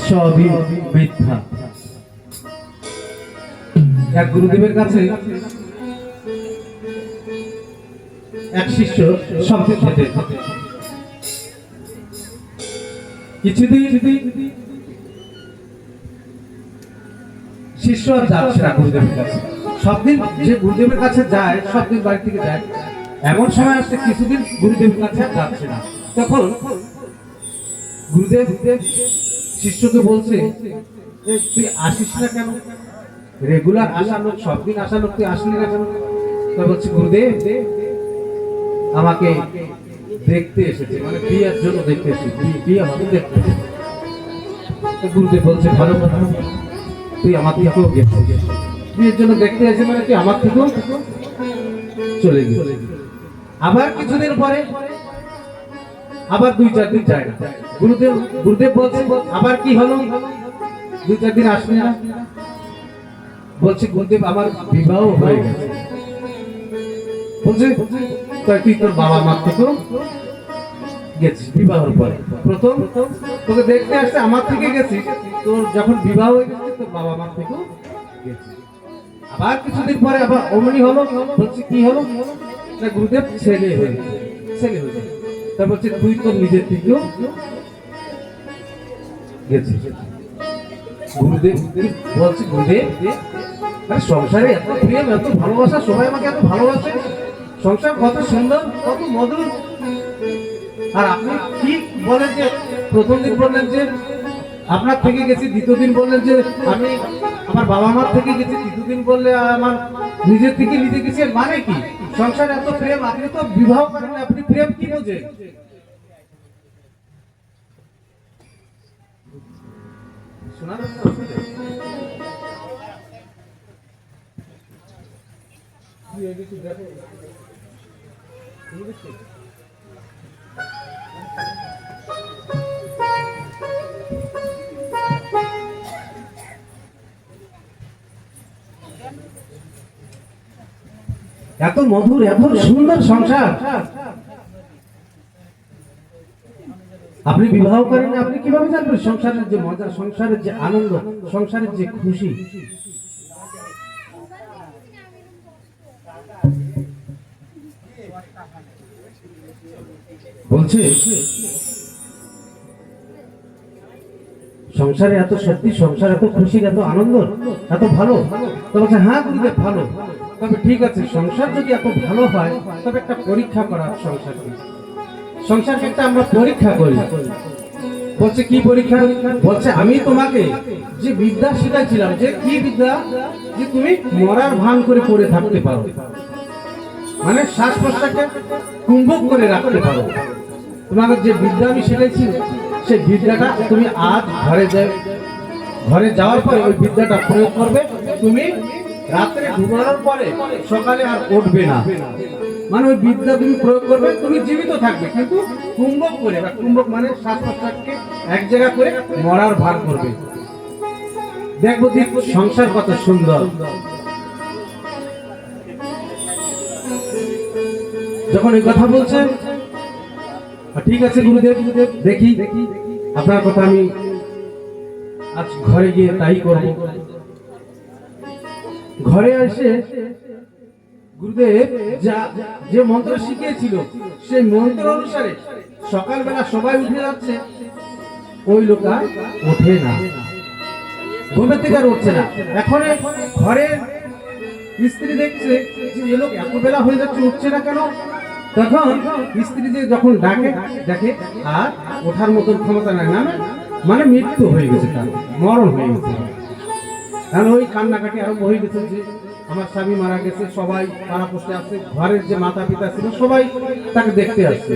সবই মিথ্যা। এক গুরুদেবের কাছে এক শিষ্য সবজি খেতে কিছুদিন শিষ্য আর যাচ্ছে না গুরুদেবের কাছে। সবদিন যে গুরুদেবের কাছে যায়, সবদিন বাড়ি থেকে যায়, এমন সময় আসছে কিছুদিন গুরুদেবের কাছে আর যাচ্ছে না। তখন গুরুদেব শিষ্যকে বলছে, তুই আসিস না কেন? রেগুলার আসা লোক, সবদিন আসা লোক, তুই আসলি না কেন? বলছে, গুরুদেব আমাকে দেখতে এসেছে, মানে বিয়ের জন্য দেখতে এসেছে, বিয়ে আমাকে দেখতে এসেছে। গুরুদেব বলছে, ভালো কথা, তুই আমার থেকেও গেছিস, বিয়ের জন্য দেখতে এসে মানে তুই আমার থেকেও চলে গেছিস। আবার কিছুদিন পরে আবার 2-4 দিন যায় না। গুরুদেব বলছে, আবার কি হলো? 2-4 দিন আসবে না। বলছে, গুরুদেব আমার বিবাহ হয়ে গেছে। বলছে, তুই তোর বাবা মা থেকেও গেছিস বিবাহের পরে। প্রথম তোকে দেখতে আসছে আমার থেকে গেছিস, তোর যখন বিবাহ হয়ে গেছে তোর বাবা মা থেকেও গেছিস। আবার কিছুদিন পরে আবার অমনি হলো। বলছে, কি হলো? গুরুদেব ছেলে হয়ে গেছে। তা বলছে, তুই তোর নিজের থেকেও গেছিস। গুরুদেব বলছে, গুরুদেব সংসারে এত প্রেম, এত ভালোবাসা, সবাই আমাকে এত ভালোবাসে, সংসার কত সুন্দর, কত মধুর, আর আপনি কি বলেন যে প্রথম দিন বললেন যে আপনার থেকে গেছি, দ্বিতীয় দিন বললেন যে আমি আমার বাবা মার থেকে গেছি, তৃতীয় দিন বললে আমার নিজের থেকে নিতে গেছি। মানে কি? সংসারে এত প্রেম, আপনি তো বিবাহ করেন, আপনি প্রেম কি বোঝেন? শোনা যাচ্ছে? এত মধুর, এত সুন্দর সংসার, আপনি বিবাহ করেন, আপনি কিভাবে জানবেন সংসারের যে মজা, সংসারের যে আনন্দ, সংসারের যে খুশি? বলছে সংসারে এত সত্যি, সংসার এত খুশি, এত আনন্দ, এত ভালো। তো বলছে, হ্যাঁ গুরুদেব ভালো। তবে ঠিক আছে, সংসার যদি এত ভালো হয় তবে একটা পরীক্ষা করা, সংসারকে একটা আমরা পরীক্ষা করি। বলছে, কি পরীক্ষা? বলছে, আমি তোমাকে যে বিদ্যা শিখাইছিলাম, যে কি বিদ্যা, যে তুমি মরার ভান করে পড়ে থাকতে পারো, মানে শ্বাস প্রশ্বাসকে কুম্ভক করে রাখতে পারো। তোমাকে যে বিদ্যা আমি শিখাইছি, সেই বিদ্যাটা তুমি আজ ঘরে যাওয়ার পরে ওই বিদ্যাটা প্রয়োগ করবে। তুমি রাত্রে ঘুমানোর পরে সকালে আর উঠবে না, মানে ওই বিদ্যা তুমি প্রয়োগ করবে, তুমি জীবিত থাকবে, কিন্তু কুম্ভক করে, কুম্ভক মানে শ্বাস প্রশ্বাসকে এক জায়গা করে মরার ভান করবে। দেখবো সংসার কত সুন্দর। যখন এই কথা বলছে, ঠিক আছে গুরুদেব, দেখি আপনার কথা আমি আজ ঘরে গিয়ে তাই করব। ঘরে এসে গুরুদেব যে মন্ত্র শিখিয়েছিল সেই মন্ত্র অনুসারে সকালবেলা সবাই উঠে যাচ্ছে, ওই লোকটা ওঠে না, ঘুমের থেকে আর উঠছে না। এখন ঘরে স্ত্রী দেখছে যে এ লোক এত বেলা হয়ে যাচ্ছে, উঠছে না কেন? তখন স্ত্রীদের যখন ডাকে, দেখে আর ওঠার মতন ক্ষমতা নাই, না মানে মৃত্যু হয়ে গেছে, তার মরণ হয়ে গেছে। কারণ ওই কান্নাকাটি আরম্ভ হয়ে গেছে যে আমার স্বামী মারা গেছে, সবাই পাড়া পোষে আসছে, ঘরের যে মাতা পিতা ছিল সবাই তাকে দেখতে আসছে।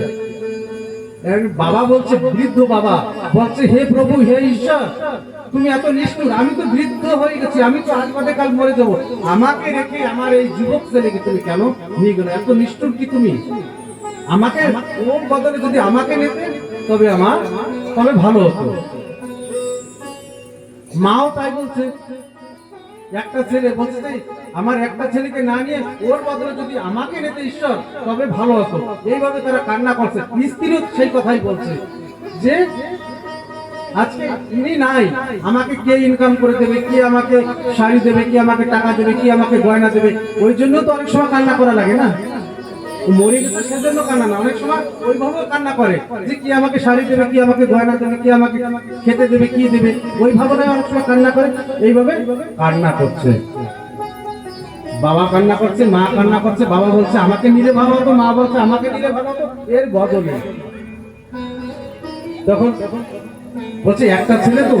বাবা বলছে, বৃদ্ধ বাবা বলছে, হে প্রভু, হে ঈশ্বর, তুমি এত নিষ্ঠুর, আমি তো বৃদ্ধ হয়ে গেছি, আমি তো আজ বাদে কাল মরে যাবো, আমাকে রেখে আমার এই যুবক ছেলেকে তুমি কেন নিয়ে গেলে? এত নিষ্ঠুর কি তুমি? আমাকে ওর বদলে যদি আমাকে নিতে তবে ভালো হতো। মাও তাই বলছে, একটা ছেলে বলছে, আমার একটা ছেলেকে না নিয়ে ওর বদলে যদি আমাকে নিতে ঈশ্বর তবে ভালো হতো। এইভাবে তারা কান্না করছে। স্ত্রীও সেই কথাই বলছে যে আজকে ইনি নাই, আমাকে কে ইনকাম করে দেবে, কে আমাকে শাড়ি দেবে, কে আমাকে টাকা দেবে, কে আমাকে গয়না দেবে, ওই জন্য তো অনেক সময় কান্না করা লাগে না। মরে গেছে সেজন্য কান্না না, অনেক সময় ওইভাবেও কান্না করে যে কি আমাকে শাড়ি দেবে, কি আমাকে গয়না দেবে, কি আমাকে খেতে দেবে, কি দেবে, ওই ভাবনায় অনেক সময় কান্না করে। এইভাবে কান্না করছে, বাবা কান্না করছে, মা কান্না করছে, বাবা বলছে আমাকে নিলে ভালো হতো, মা বলছে আমাকে নিলে ভালো হতো, এর বদলে তখন বলছে একটা ছেলে তো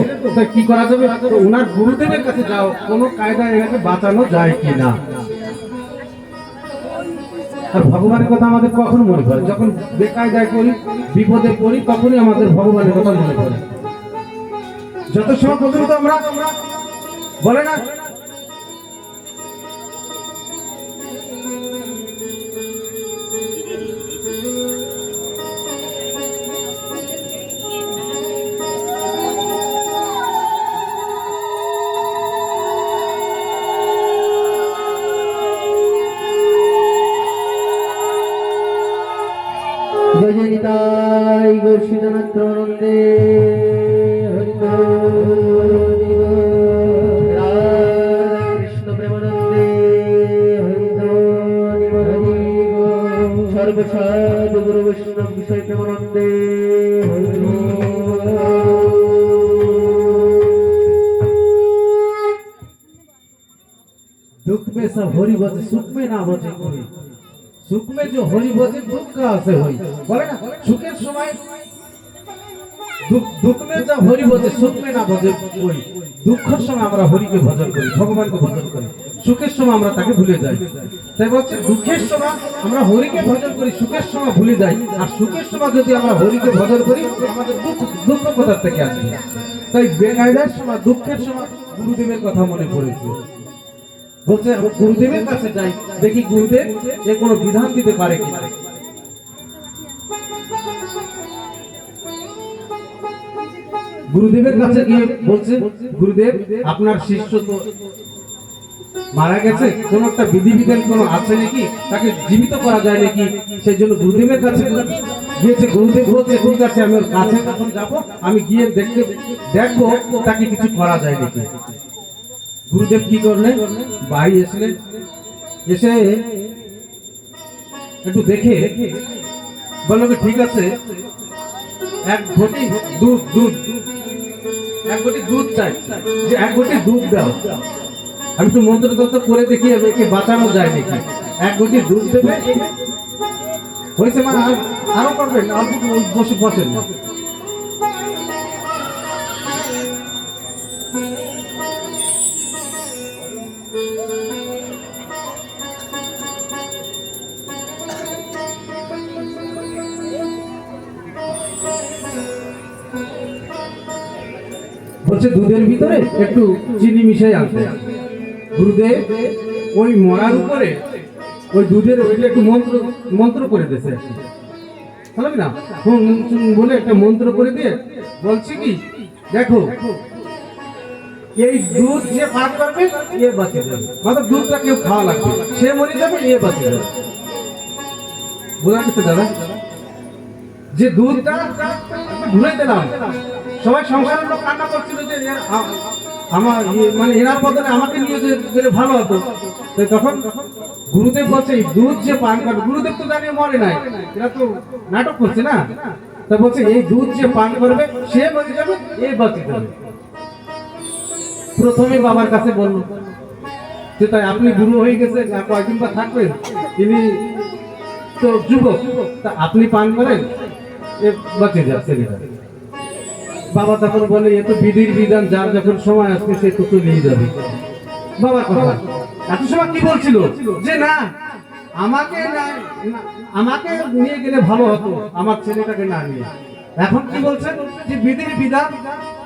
কি করা যাবে, তো ওনার গুরুদেবের কাছে যাও, কোনো কায়দায় এটাকে বাঁচানো যায় কিনা। আর ভগবানের কথা আমাদের কখন মনে পড়ে? যখন বেকায়দায় করি, বিপদে পড়ি, তখনই আমাদের ভগবানের কথা মনে পড়ে। যত সময় পর্যন্ত আমরা বলে না জয় জয় নিতাই গৌর সীতানাথ নন্দে কৃষ্ণ প্রেমানন্দে সর্বসাধ গুরু বৈষ্ণব বিষয় প্রেমানন্দে दुख में सब हरि बजे, सुख में ना बजे कोई। सुख में जो हरि बजे दुख कहाँ से हुई? बोले ना सुखेर समय दुख में जब हरि बजे, सुख में ना बजे कोई। দুঃখের সময় আমরা হরিকে ভজন করি, ভগবানকে ভজন করি, সুখের সময় আমরা তাকে ভুলে যাই। তাই বলছে দুঃখের সময় আমরা হরিকে ভজন করি, সুখের সময় ভুলে যাই। আর সুখের সময় যদি আমরা হরিকে ভজন করি, আমাদের দুঃখ কোথা থেকে আসবে? তাই বেকায়দার সময়, দুঃখের সময় গুরুদেবের কথা মনে পড়েছে। বলছে গুরুদেবের কাছে যাই, দেখি গুরুদেব যে কোনো বিধান দিতে পারে কিনা। গুরুদেবের কাছে গিয়ে বলছে গুরুদেব আপনার শিষ্য তো মারা গেছে, কোন একটা বিধিবিধান কোনো আছে নাকি, তাকে জীবিত করা যায় নাকি? সেই জন্য গুরুদেবের কাছে গিয়েছে। গুরুদেব বলছে ঠিক আছে, আমি ওর কাছে যখন যাবো আমি গিয়ে দেখবো তাকে কিছু করা যায় নাকি। গুরুদেব কি করলেন, ভাই এসলেন, এসে একটু দেখে বললো ঠিক আছে, এক ঘটি এক ঘটি দুধ চাই, যে এক ঘটি দুধ দাও, আমি একটু মন্ত্র তন্ত্র করে দেখি একে বাঁচানো যায় নাকি। এক ঘটি দুধ দেবে, হয়েছে মা, আরো করবেন, অল্প বসে বসেন। বলছে দুধের ভিতরে একটু চিনি মিশাই আনতে। গুরুদেব ওই মরার উপরে ওই দুধের ওইটা একটু মন্ত্র করে দিয়েছে, বলবি না বলে একটা মন্ত্র করে দিয়ে বলছি কি, দেখো এই দুধ যে পান করবে এ বাঁচে যাবে, মানে দুধটা কেউ খাওয়া লাগবে, সে মরে যাবে, এ বাঁচে যাবে। বোঝা গেছে দাদা? যে দুধটা ঘুরে দিলাম, সবাই সংসারের লোক কান্না করছিল যে আমার মানে এনার বদলে আমাকে নিয়ে গেলে ভালো হতো। তখন গুরুদেব বলছে দুধ যে পান করবে, গুরুদেব তো জানিয়ে মরে নাই, এরা তো নাটক করছে না, তা বলছে এই দুধ যে পান করবে সে মরে যাবে, এ বাঁচে যাবে। প্রথমে বাবার কাছে বলল যে তাই আপনি গুরু হয়ে গেছে, কয়েকদিন বা থাকবেন, তিনি তো যুবক, তা আপনি পান করেন, এ বাঁচে যাচ্ছে। বাবা তখন বলে এ তো বিধির বিধান, যার যখন সময় আসবে সে তো চলেই যাবে। বাবার কথা এত সময় কি বলছিল যে না আমাকে নিয়ে গেলে ভালো হতো, আমার ছেলেটাকে না নিয়ে। এখন কি বলছেন যে বিধির বিধান,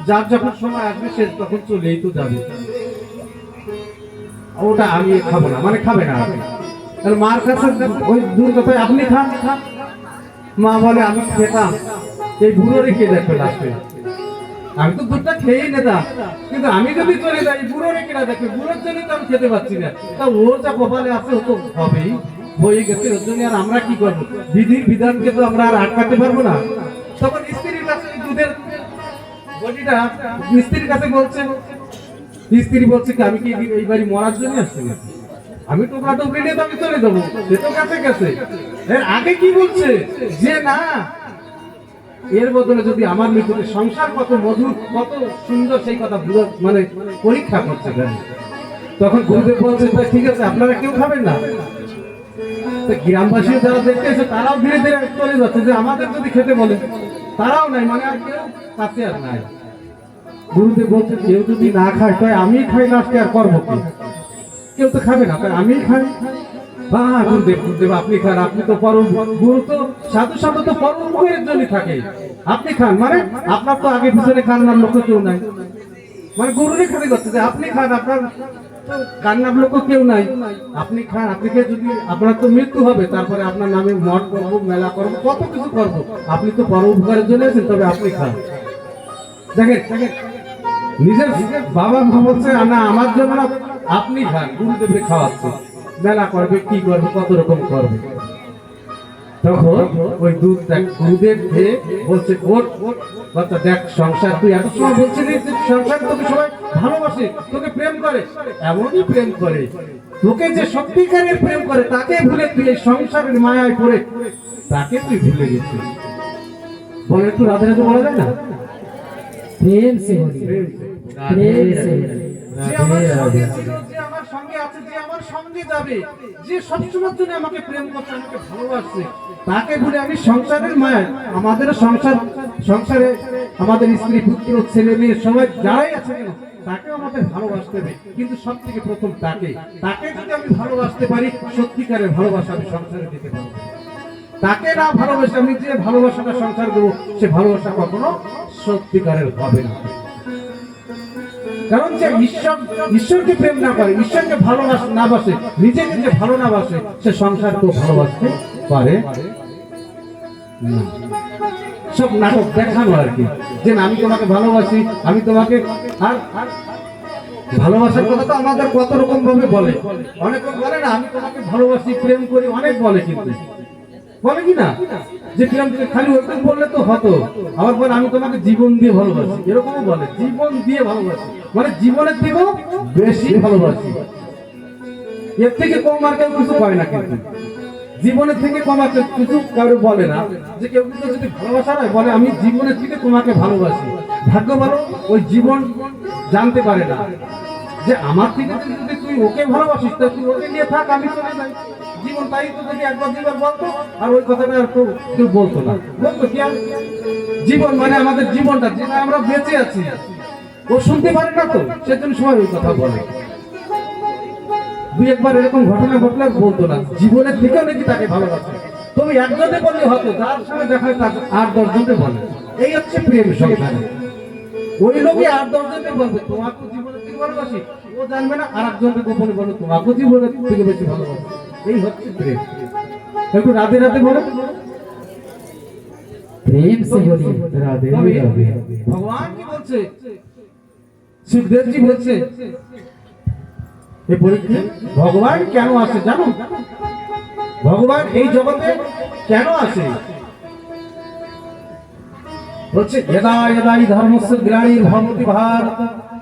যার যখন সময় আসবে সে তখন চলেই তো যাবে, ওটা আমি খাবো না, মানে খাবে না। তাহলে মার কাছে ওই দূর কথায় আপনি খান, মা বলে আমি খেতাম, এই বুড়ো রেখে দেখবে লাস্টে, আমি তো দুধটা খেয়েই নিতাম, কিন্তু আমি যদি চলে যাই বুড়ো রেখে না দেখবে, বুড়োর জন্য তো আমি খেতে পাচ্ছি না, তা ওর যা কপালে আছে ও তো হবেই, হয়ে গেছে, ওর জন্য আর আমরা কি করবো? বিধির বিধানকে তো আমরা আর আটকাতে পারবো না। তখন স্ত্রীর কাছে দুধের বডিটা স্ত্রীর কাছে বলছে, স্ত্রী বলছে কি আমি কি এই বাড়ি মরার জন্য আসছি নাকি? আমি তো কাটো পেলে তো আমি চলে যাবো, সে তো কাছে গেছে। এর আগে কি বলছে যে না, এর বদলে যদি আমার মৃত্যুতে সংসার কত মধুর কত সুন্দর সেই কথা মানে পরীক্ষা করছে। তখন গুরুদেব বলছে ঠিক আছে আপনারা কেউ খাবেন না। গ্রামবাসী যারা দেখতে এসে তারাও ধীরে ধীরে চলে যাচ্ছে যে আমাদের যদি খেতে বলে, তারাও নাই, মানে আর কেউ কাছে আর নাই। গুরুদেব বলছে কেউ যদি না খায় তাই আমি খাই না, আজকে আর করবো কি? কেউ তো খাবে না, তাই আমি খাই। গুরুদেব গুরুদেব আপনি খান, আপনি তো পরম গুরু, তো সাধু সাধু তো পরম মুখের জন্য থাকে, আপনি খান। মানে আপনার তো আগে পিছনে কান্নার লোক কেউ নাই, মানে গুরুরই খালি করছে যে আপনি খান, আপনার কান্নার লোক কেউ নাই, আপনি খান। আপনি খেয়ে যদি আপনার তো মৃত্যু হবে, তারপরে আপনার নামে মঠ করবো, মেলা করবো, কত কিছু করবো, আপনি তো পর উপকারের জন্য আছেন, তবে আপনি খান। দেখেন নিজের বাবা মা বলছে না আমার জন্য না, আপনি খান। গুরুদেবকে খাওয়াচ্ছে, মেলা করবে, কি করবে, কত রকম করবে। তখন ওই দুধ দেখ গুরুদেব খেয়ে বলছে ওর বাচ্চা দেখ সংসার, তুই এত সময় বলছিলি যে সংসার তোকে সবাই ভালোবাসে, তোকে প্রেম করে, এমনই প্রেম করে, তোকে যে সত্যিকারের প্রেম করে তাকে ভুলে তুই এই সংসারের মায়ায় পড়ে তাকে তুই ভুলে গেছিস। বলে একটু রাধে রাধে বলা যায় না? প্রেম সে বলি, প্রেম সে যে আমার সঙ্গে ছিল, যে আমার সঙ্গে আছে, যে আমার সঙ্গে যাবে, যে সবসময়ের জন্য আমাকে প্রেম করছে, আমাকে ভালোবাসছে, তাকে ভুলে আমি সংসারের মায়ায়, আমাদের সংসারে আমাদের স্ত্রী পুত্র ছেলে মেয়ে সবাই যারাই আছে কেন তাকেও আমাদের ভালোবাসতে হবে। কিন্তু সব থেকে প্রথম তাকে যদি আমি ভালোবাসতে পারি, সত্যিকারের ভালোবাসা আমি সংসারে দিতে পারবো। তাকে না ভালোবাসে আমি যে ভালোবাসাটা সংসার দেবো, সে ভালোবাসা কখনো সত্যিকারের হবে না। কারণ যে ঈশ্বরকে প্রেম না করে, ঈশ্বরকে ভালোবাসে না বাসে, নিজেকে যে ভালো না বাসে, সে সংসার তো ভালোবাসতে পারে না। সব নাটক দেখানো আর কি, যে আমি তোমাকে ভালোবাসি, আমি তোমাকে। আর ভালোবাসার কথা তো আমাদের কত রকম ভাবে বলে, অনেক বলে না আমি তোমাকে ভালোবাসি, প্রেম করি, অনেক বলে, কিন্তু বলে কি না যে প্রেম খালি ওইরকম বললে তো হতো, আবার বলে আমি তোমাকে জীবন দিয়ে ভালোবাসি, এরকমও বলে, জীবন দিয়ে ভালোবাসি, মানে জীবনের থেকেও বেশি ভালোবাসি। এর থেকে কম আর কেউ কিছু পায় না, কিন্তু জীবনের থেকে কম আর কিছু কারো বলে না। যে কেউ কিন্তু যদি ভালোবাসা নয় বলে আমি জীবনের থেকে তোমাকে ভালোবাসি, ভাগ্য ভালো ওই জীবন জানতে পারে না যে আমার থেকে যদি তুই ওকে ভালোবাসিস তা তুই ওকে নিয়ে থাক, আমি চলে যাই। জীবন তাই তো যদি একবার দুবার বলতো, আর ওই কথাটা আর কেউ বলতো না, বলতো কি আর জীবন মানে আমাদের জীবনটা যেটা আমরা বেঁচে আছি, ও শুনতে পারে না, তো সেজন্য সবাই ওই কথা বলে। দুই একবার এরকম ঘটনা ঘটলে বলতো না, জীবনের থেকেও নাকি তাকে ভালোবাসে। তুমি একজনে বললে হতো, যার সঙ্গে দেখা হয় তার 8-10 জনকে বলে। এই হচ্ছে প্রেম সংসারে। ওই লোকে 8-10 জনকে বলবে তোমাকে জীবনের থেকে ভালোবাসি, ও জানবে না, আর একজনকে গোপনে বলে তোমাকে জীবনের থেকে বেশি ভালোবাসি। এই হচ্ছে প্রেম। একটু রাধে রাধে বলে, প্রেম সে বলি, রাধে রাধে। ভগবান কি বলছে, শিবদেবজি বলছে এই পরীক্ষা ভগবান কেন আসে জানো? ভগবান এই জগতে কেন আসে? বলছে যদা যদা হি ধর্মস্য গ্লানির্ভবতি ভারত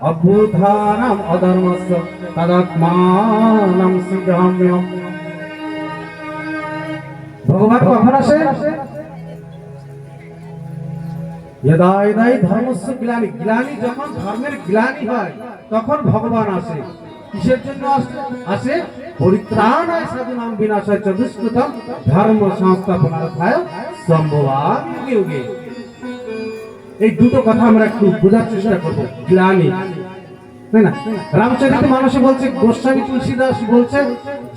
অভ্যুত্থানম অধর্মস্য তদাত্মানং সংগ্রাম্যম। ভগবান কখন আসে? যদা যদা হি ধর্মস্য গ্লানি যখন ধর্মের গ্লানি হয় তখন ভগবান আসে। কিসের জন্য আসে? পরিত্রাণায় সাধুনাং বিনাশায় চ দুষ্কৃতম ধর্ম সংস্থাপনার্থায় সম্ভবামি যুগে যুগে। এই দুটো কথা আমরা একটু বোঝার চেষ্টা করবো। গ্লানি, তাই না? রামচরিত মানসে বলছে, গোস্বামী তুলসীদাস বলছে,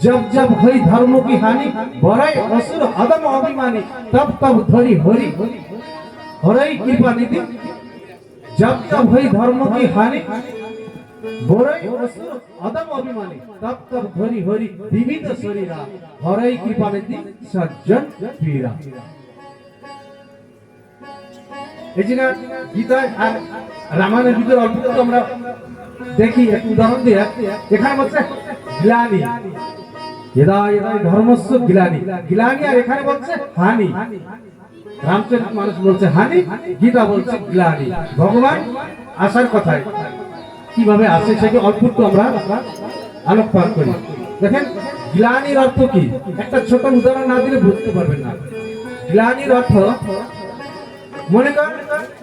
জব জব হই ধর্ম কি হানি বড়াই অসুর অদম অভিমানী তব তব ধরি হরি হরই কৃপা নিধি। জব জব হই ধর্ম কি হানি বড়াই অসুর অদম অভিমানী তব তব ধরি হরি বিবিধ শরীরা হরই কৃপা নিধি সজ্জন পীরা। এই যে গীতায় আর রামায়ণের ভিতরে অল্প তো আমরা দেখি, এক উদাহরণ দিয়ে এখানে বলছে গ্লানি, যদা যদা ধর্মস্য গ্লানি, গ্লানি, আর এখানে বলছে হানি। রামচরিত মানুষ বলছে হানি, গীতা বলছে গ্লানি। ভগবান আসার কথায় কিভাবে আসে সেটা অল্প একটু আমরা আলোকপাত করি। দেখেন গ্লানির অর্থ কি, একটা ছোট উদাহরণ না দিলে বুঝতে পারবেন না। গ্লানির অর্থ, মনে করেন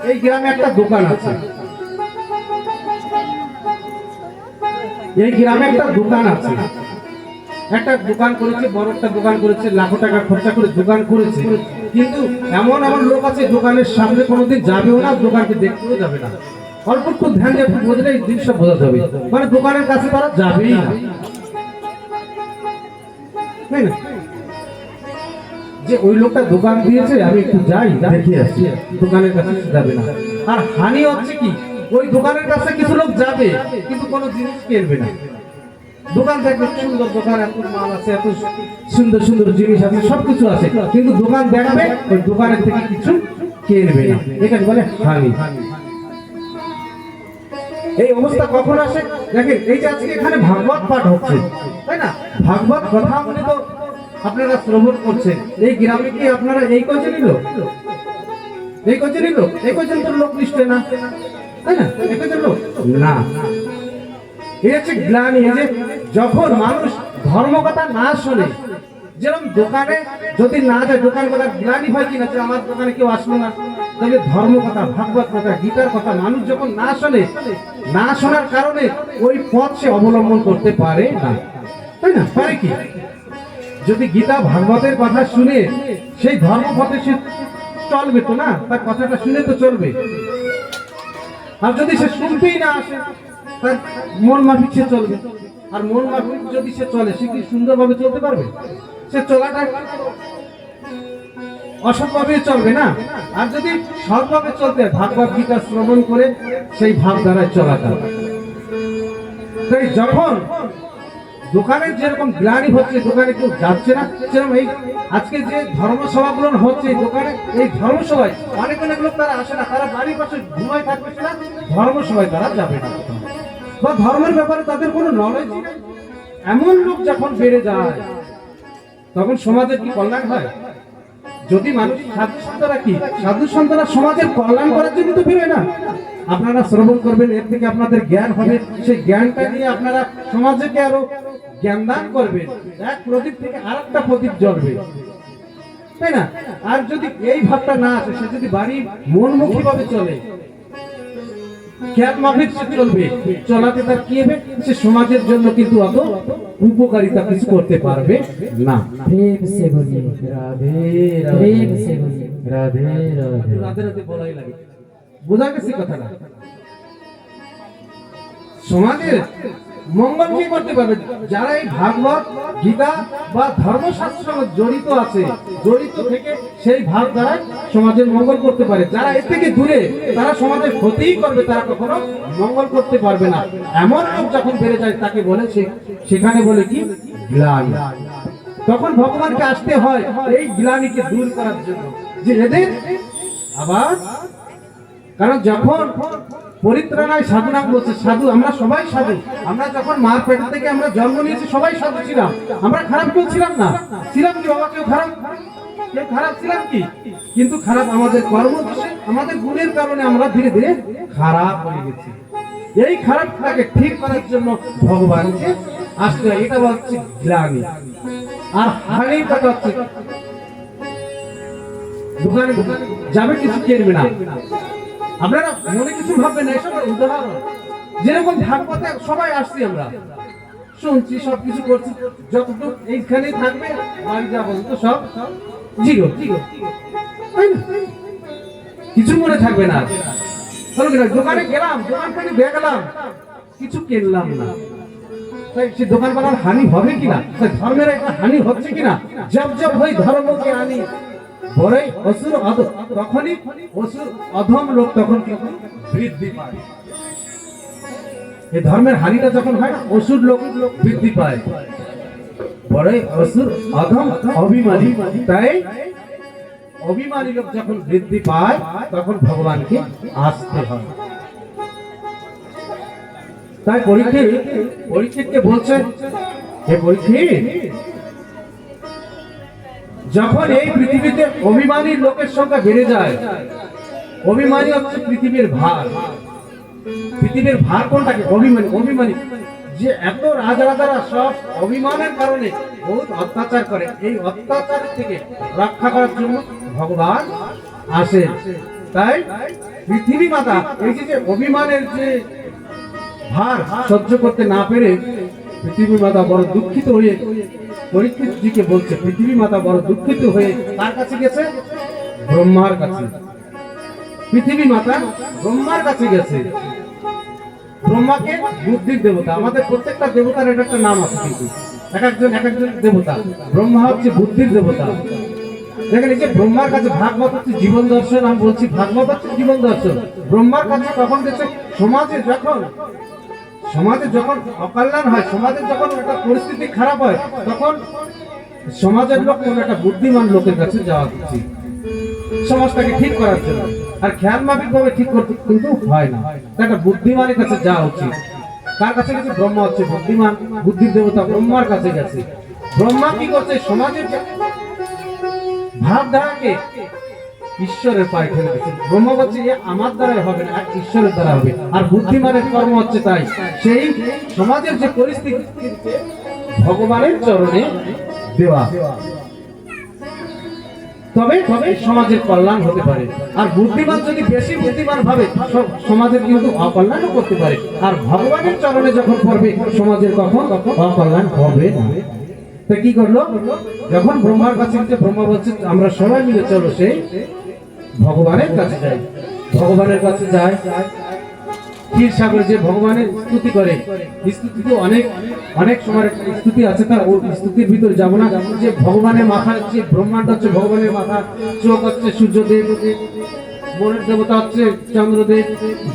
এই গ্রামে একটা দোকান আছে, এই গ্রামে একটা দোকান আছে, একটা দোকান করেছে, বড় একটা দোকান করেছে, লাখো টাকা খরচা করে দোকান করেছে, কিন্তু এমন এমন লোক আছে দোকানের সামনে কোনোদিন যাবেও না, দোকানকে দেখতেও যাবে না। অল্প একটু ধ্যান দিয়ে বুঝলে এই জিনিসটা বোঝা যাবে, মানে দোকানের কাছে তারা যাবেই না, তাই না? যে ওই লোকটা দোকান দিয়েছে, আমি একটু যাই দেখে আসি, দোকানের কাছে যাবে না। আর হানি হচ্ছে কি, ওই দোকানের কাছে কিছু লোক যাবে কিন্তু কোনো জিনিস কিনবে না। দোকান দেখবে সুন্দর দোকান, এত মাল আছে, এত সুন্দর সুন্দর জিনিস আছে, সবকিছু আছে, কিন্তু দোকান দেখবে ওই দোকানের থেকে কিছু কিনবে না, এটাকে বলে হানি। এই অবস্থা কখন আসে দেখেন, এই যে আজকে এখানে ভাগবত পাঠ হচ্ছে, তাই না? ভাগবত কথা মনে তো আপনারা শ্রবণ করছেন, এই গ্রামে কি আপনারা এই কজনই লোক, এই কজনই লোক, এই কজন তো লোক নিশ্চয় না, তাই না? এই কজন লোক না। এই হচ্ছে গ্লানি। এই যে যখন মানুষ ধর্ম কথা না শোনে, যেরকম দোকানে যদি না যায়, দোকান কথা গ্লানি হয় কিনা যে আমার দোকানে কেউ আসলো না, তবে ধর্ম কথা, ভাগবত কথা, গীতার কথা মানুষ যখন না শোনে, না শোনার কারণে ওই পথ সে অবলম্বন করতে পারে না, তাই না? পারে কি? যদি গীতা ভাগবতের কথা শুনে সেই ধর্ম পথে সে চলবে তো না, তার কথাটা শুনে তো চলবে। আর যদি সে শুনতেই না আসে, তার মন মাফিক সে চলবে, আর মন মাফিক যদি সে চলে, সে কি সুন্দরভাবে চলতে পারবে? সে চলাটা অসৎভাবে চলবে না। আর যদি সৎভাবে চলতে, ভাগবত গীতা শ্রবণ করে সেই ভাব দ্বারায় চলাটা। তাই যখন দোকানের যেরকম গ্লানি হচ্ছে, দোকানে কেউ যাচ্ছে না, সেরকম এই আজকে যে ধর্মসভাগুলো হচ্ছে এই দোকানে, এই ধর্মসভায় অনেক অনেক লোক তারা আসে না, তারা বাড়ির পাশে ঘুমায় থাকবে, সেটা ধর্মসভায় তারা যাবে না, বা ধর্মের ব্যাপারে তাদের কোনো নলেজ নেই। এমন লোক যখন বেড়ে যায়, তখন সমাজের কি কল্যাণ হয়? যদি মানুষ সাধু সন্তরা কি, সাধু সন্তরা সমাজের কল্যাণ করার জন্য তো বেরোয় না। আপনারা শ্রবণ করবেন, এর থেকে আপনাদের জ্ঞান হবে, সেই জ্ঞানটা নিয়ে আপনারা সমাজকে আরো জ্ঞান দান করবেন, এক প্রদীপ থেকে আরেকটা প্রদীপ জ্বলবে, তাই না? আর যদি এই ভাবটা না আসে, সে যদি বাড়ি মনমুখী ভাবে চলে, জ্ঞান মাফিক সে চলবে, চলাতে তার কি হবে? সে সমাজের জন্য কিন্তু অত উপকারিতা কিছু করতে পারবে না। प्रेम से बोलिए राधे राधे, प्रेम से बोलिए राधे राधे। রাধে রাধে বলাই লাগে, বোঝা গেছে কথাটা? সমাজের মঙ্গল কি করতে পারবে? যারা এই ভাগবত গীতা বা ধর্মশাস্ত্র জড়িত আছে, জড়িত থেকে সেই ভাব দ্বারা সমাজের মঙ্গল করতে পারে। যারা এর থেকে দূরে, তারা সমাজের ক্ষতিই করবে, তারা কখনো মঙ্গল করতে পারবে না। এমন লোক যখন বেড়ে যায়, তাকে বলে সেখানে বলে কি গ্লানি। তখন ভগবানকে আসতে হয় এই গ্লানিকে দূর করার জন্য, যে এদের আবার, কারণ যখন পরিত্রাণায় সাধু নাম বলছে, সাধু আমরা সবাই সাধু। আমরা যখন মার পেট থেকে আমরা জন্ম নিয়েছি, সবাই সাধু ছিলাম, আমরা খারাপ কেউ ছিলাম না। ছিলাম কি বাবা? কেউ খারাপ ছিলাম কি? কিন্তু খারাপ আমাদের কর্ম দোষে, আমাদের গুণের কারণে আমরা ধীরে ধীরে খারাপ হয়ে গেছি। এই খারাপটাকে ঠিক করার জন্য ভগবানকে আসতে হয়, এটা হচ্ছে গ্লানি। আর হানির কথা হচ্ছে দোকানে যাবে, কিছু কিনবে না। আপনারা মনে কিছু ভাববেন না, এসব উদাহরণ। যেরকম ভাগবতে সবাই আসছি, আমরা শুনছি, সবকিছু করছি, যতটুকু এইখানেই থাকবে, বাড়ি যাবো তো সব জিরো, তাই না? কিছু মনে থাকবে না। দোকানে গেলাম, দোকান থেকে দেখলাম, কিছু কিনলাম না, তাই সে দোকানওয়ালার হানি হবে কিনা, ধর্মের একটা হানি হচ্ছে কিনা? জব হই ধর্মকে আনি বড়ই অসুর অধম, তখনই অসুর অধম লোক তখন কিন্তু বৃদ্ধি পায়। এই ধর্মের হানিটা যখন হয়, অসুর লোক বৃদ্ধি পায়, বড়ই অসুর অধম অভিমানী। তাই অভিমানী লোক যখন বৃদ্ধি পায়, তখন ভগবানকে আসতে হয়। তাই পরীক্ষিতকে বলছে, হে পরীক্ষিত, যখন এই পৃথিবীতে অভিমানী লোকের সংখ্যা বেড়ে যায়, অভিমানী হচ্ছে পৃথিবীর ভার। পৃথিবীর ভার কোনটাকে? অভিমানী। অভিমানী যে এত রাজারা সব অভিমানের কারণে বহুত অত্যাচার করে, এই অত্যাচার থেকে রক্ষা করার জন্য ভগবান আসে। তাই পৃথিবী মাতা এই যে অভিমানের যে ভার সহ্য করতে না পেরে পৃথিবী মাতা বড় দুঃখিত হয়ে পরীক্ষিত জিকে বলছে, পৃথিবী মাতা বড় দুঃখিত হয়ে কার কাছে গেছে? ব্রহ্মার কাছে। পৃথিবী মাতা ব্রহ্মার কাছে গেছে। ব্রহ্মাকে বুদ্ধির দেবতা, আমাদের প্রত্যেকটা দেবতার এটা একটা নাম আছে, কিন্তু এক একজন দেবতা। ব্রহ্মা হচ্ছে বুদ্ধির দেবতা। দেখেন, এই যে ব্রহ্মার কাছে, ভাগবত হচ্ছে জীবন দর্শন, আমি বলছি ভাগবত হচ্ছে জীবন দর্শন। ব্রহ্মার কাছে কখন গেছে? সমাজে যখন অকল্যাণ হয়, সমাজে যখন একটা পরিস্থিতি খারাপ হয়, তখন সমাজের লোক কোন একটা বুদ্ধিমান লোকের কাছে যাওয়া উচিত সমাজটাকে ঠিক করার জন্য। আর খেয়াল মাফিক ভাবে ঠিক করতে কিন্তু হয় না, একটা বুদ্ধিমানের কাছে যাওয়া উচিত। কার কাছে গেছে? ব্রহ্মা হচ্ছে বুদ্ধিমান, বুদ্ধির দেবতা, ব্রহ্মার কাছে গেছে। ব্রহ্মা কি করছে? সমাজের ভাবধারাকে ঈশ্বরের পায়ে ফেলে দিচ্ছে। ব্রহ্মা বলছে যে আমার দ্বারাই হবে না, ঈশ্বরের দ্বারা হবে। আর বুদ্ধিমানের কর্ম হচ্ছে তাই সেই সমাজের যে পরিস্থিতি ভগবানের চরণে দেওয়া, তবে সমাজের কল্যাণ হতে পারে। আর বুদ্ধিমান যদি বেশি বুদ্ধিমান ভাবে সমাজের কিন্তু অকল্যাণও করতে পারে। আর ভগবানের চরণে যখন পড়বে সমাজের কখন অকল্যাণ হবে না। তো কি করলো? যখন ব্রহ্মার কাছে গেছে, ব্রহ্মা বলছে আমরা সবাই মিলে চলো সেই ভগবানের কাছে যাই। ভগবানের কাছে যায়, ক্ষীর সাগরে যে ভগবানের স্তুতি করে, স্তুতি তো অনেক সময় স্তুতি আছে, তার ওই স্তুতির ভিতরে যাবো না। যে ভগবানের মাথা হচ্ছে ব্রহ্মাণ্ড, হচ্ছে ভগবানের মাথা, চোখ হচ্ছে সূর্যদেব, মনের দেবতা হচ্ছে চন্দ্রদেব,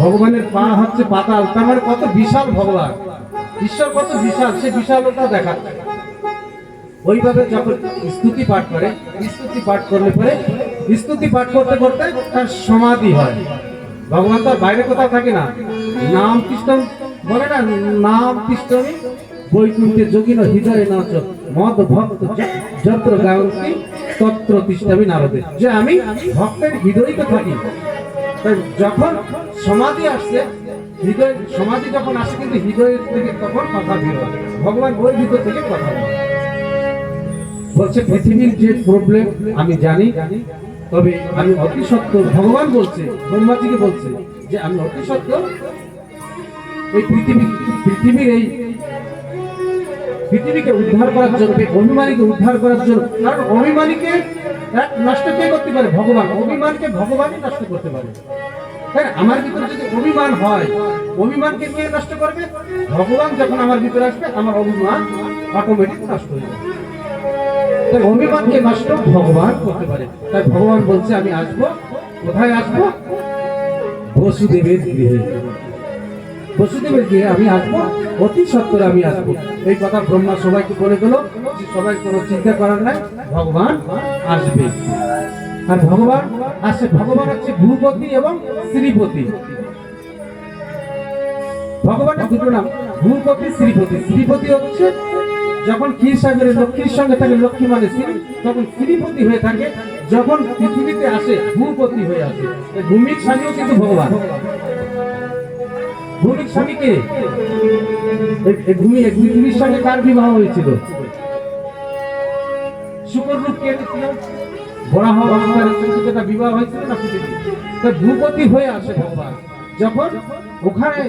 ভগবানের পা হচ্ছে পাতাল। তার মানে কত বিশাল ভগবান, ঈশ্বর কত বিশাল, সে বিশালতা দেখাচ্ছে। ওইভাবে যখন স্তুতি পাঠ করে, স্তুতি পাঠ করলে পরে স্তুতি পাঠ করতে করতে তার সমাধি হয়। ভগবান তার বাইরে কোথাও থাকে না। নাম কীর্তন বলে না, নাম কীর্তনে বৈকুণ্ঠে যোগিন হৃদয়ে নাচ মদ ভক্ত যত্র গায়ন্তি তত্র তিষ্ঠামি নারদে। যে আমি ভক্তের হৃদয়তে থাকি। তাই যখন সমাধি আসছে, হৃদয় সমাধি যখন আসে, কিন্তু হৃদয়ের থেকে তখন কথা বের হয়, ভগবান ওই ভিতর থেকে কথা বলে। বলছে পৃথিবীর যে প্রবলেম আমি জানি, তবে আমি অতি সত্য, ভগবান বলছে, ব্রহ্মাজিকে বলছে যে আমি অতি সত্য এই পৃথিবীকে উদ্ধার করার জন্য, অভিমানীকে উদ্ধার করার জন্য। কারণ অভিমানীকে নষ্ট কে করতে পারে? ভগবান। অভিমানকে ভগবানই নষ্ট করতে পারে। হ্যাঁ, আমার ভিতরে যদি অভিমান হয়, অভিমানকে কে নষ্ট করবে? ভগবান যখন আমার ভিতরে আসবে, আমার অভিমান অটোমেটিক নষ্ট হয়ে যাবে। তাই অভিমানকে নষ্ট ভগবান করতে পারে। তাই ভগবান বলছে আমি আসবো। কোথায় আসবো? বসুদেবের গৃহে। বসুদেবের গৃহে আমি আসবো, অতি সত্বর আমি আসবো। এই কথা ব্রহ্মা সবাইকে বলে দিল, সবাই কোনো চিন্তা করার নাই, ভগবান আসবে। আর ভগবান আসে, ভগবান হচ্ছে ভূপতি এবং শ্রীপতি। ভগবানের দুটো নাম, ভূপতি, শ্রীপতি। শ্রীপতি হচ্ছে যখন ক্ষীরসাগরে লক্ষ্মীর সঙ্গে থাকে, লক্ষ্মী মানে শ্রী, তখন শ্রীপতি হয়ে থাকে। যখন পৃথিবীতে আসে, ভূপতি হয়ে আসে। ভূমির স্বামীও কিন্তু ভগবান। ভূমির স্বামীকে পৃথিবীর সঙ্গে কার বিবাহ হয়েছিল? শুকর রূপ কে ছিল? বরাহ অবতারের সঙ্গে যেটা বিবাহ হয়েছিল না পৃথিবী। তো ভূপতি হয়ে আসে ভগবান। যখন ওখানে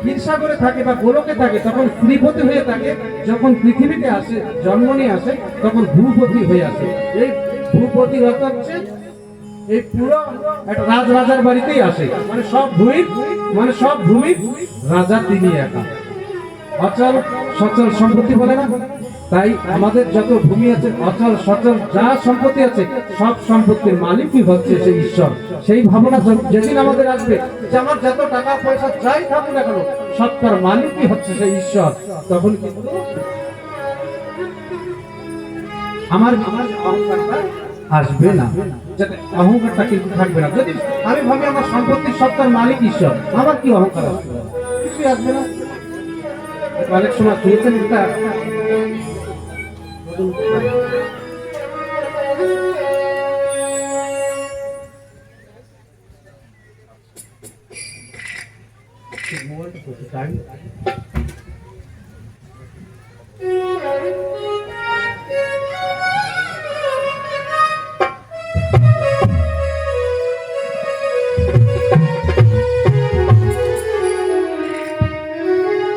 ক্ষীরসাগরে থাকে বা গোলকে থাকে, তখন শ্রীপতি হয়ে থাকে। যখন পৃথিবীতে আসে, জন্ম নিয়ে আসে, তখন ভূপতি হয়ে আসে। এই ভূপতি হচ্ছে এই পুরো একটা রাজার বাড়িতেই আসে, মানে সব ভূমির রাজা তিনি একা। অচল সচল সম্পত্তি বলে না, তাই আমাদের যত ভূমি আছে, অচল সচল যা সম্পত্তি আছে, সব সম্পত্তির মালিকই হচ্ছে সেই ঈশ্বর। সেই ভাবনা যেদিন আমাদের আসবে যে আমার যত টাকা পয়সা যাই থাকুক না কেন, সবটার মালিকই হচ্ছে সেই ঈশ্বর, তখন কিন্তু আমার অহংকারটা আসবে না, যাতে অহংকারটা কিন্তু থাকবে না। যদি আমি ভাবি আমার সম্পত্তির সবটার মালিক ঈশ্বর, আমার কি অহংকার আসবে? কিছুই আসবে না। অনেক সময় শুনেছেন একটা তাই